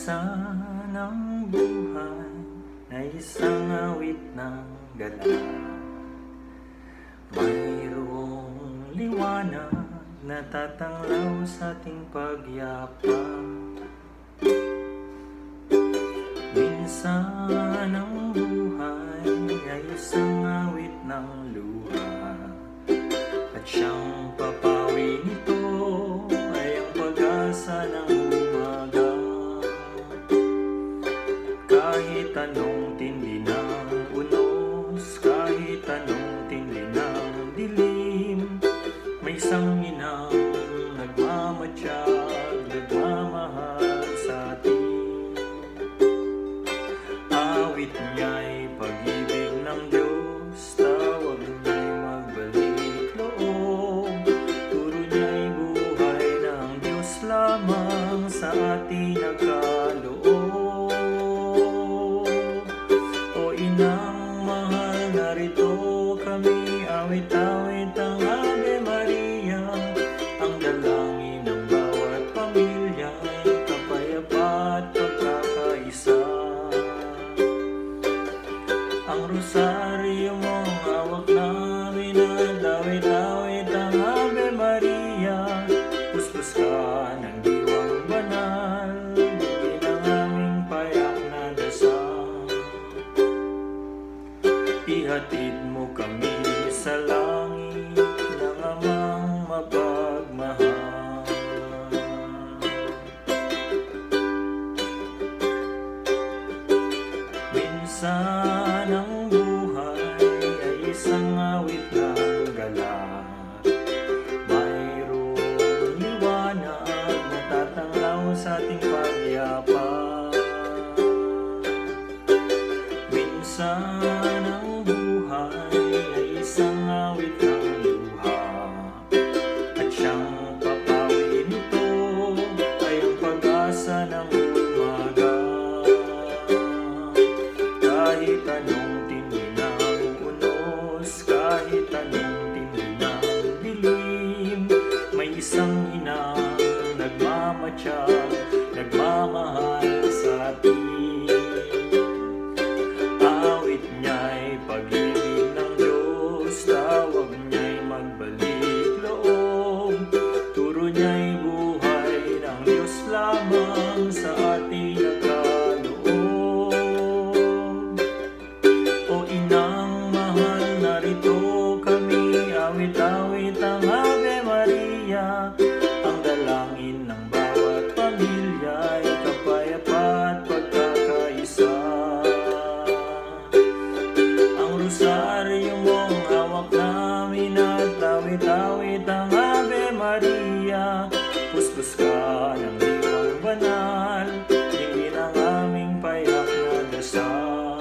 Minsan ang buhay ay isang awit ng galak. Mayroong liwanag na tatanglaw sa ating pagyapang. Minsan ang buhay ay isang awit ng luha, at siyang papawi nito ay ang pag-asa ng umaga. Kahit anong tindi ng unos, kahit anong tindi ng dilim, may isang inang nagmamatiyag, nagmamahal sa atin. Awit niya'y pag-ibig ng Diyos, tawag niya'y magbalik loob, turo niya'y buhay ng Diyos lamang sa atin nagkaloob. O inang mahal, narito kami, awit-awit ang Ave Maria, ang dalangin ng bawat pamilya ay kapayapa at pagkakaisa. Ang rosaryo mong hawak namin at awit-awit ang Ave Maria, puspos ka ng diwang banal, bigyan ang aming payak na dasal. Ihatid mo kami sa langit ng amang mapagmahal. Minsan ang buhay ay isang awit ng galak. Mayroong liwanag na tatanglaw sa ating pagyapang. Minsan ang buhay ay isang awit ng luha, at siyang papawi nito ay ang pag-asa ng umaga. Kahit anong tindi ng unos, kahit anong tindi ng dilim, may isang inang nagmamatiyag, nagmamahal sa atin. Awit niya'y pag-ibig ng Diyos, tawag niya'y magbalik loob, turo niya'y buhay ng Diyos lamang sa ating nagkaloob. O inang mahal, narito kami, awit-awit ang Ave Maria, ang dalangin ng bawat pamilya ay kapayapa at pagkakaisa. Ang rosaryo mong hawak namin at awit-awit ang Ave Maria, puspos ka ng diwang banal, dinggin ang aming payak na dasal.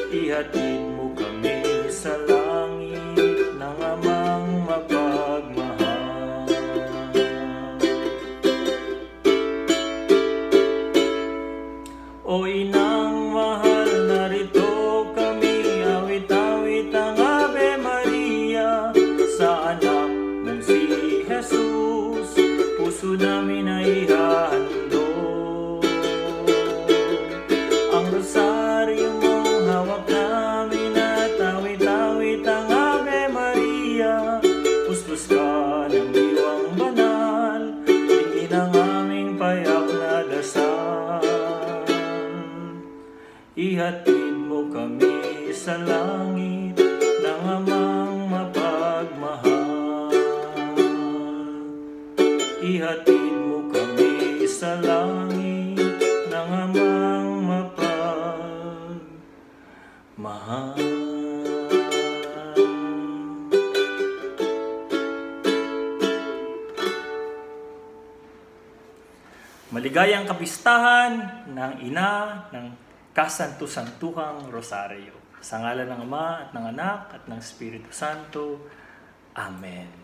Ihatid mo kami sa langit ng amang mapagmahal. O inang mahal, narito kami, awit-awit ang Ave Maria, sa anak mong si Jesus, puso namin ay ihahandog. Ang rosaryo mong hawak namin at awit-awit ang Ave Maria, puspos ka ng diwang banal, dinggin ang aming payak na dasal. Ihatid mo kami sa langit ng amang mapagmahal. Ihatid mo kami sa langit ng amang mapagmahal. Maligayang kapistahan ng Ina ng Kasanto-Santuhang Rosaryo. Sa ngalan ng Ama at ng Anak at ng Espiritu Santo. Amen.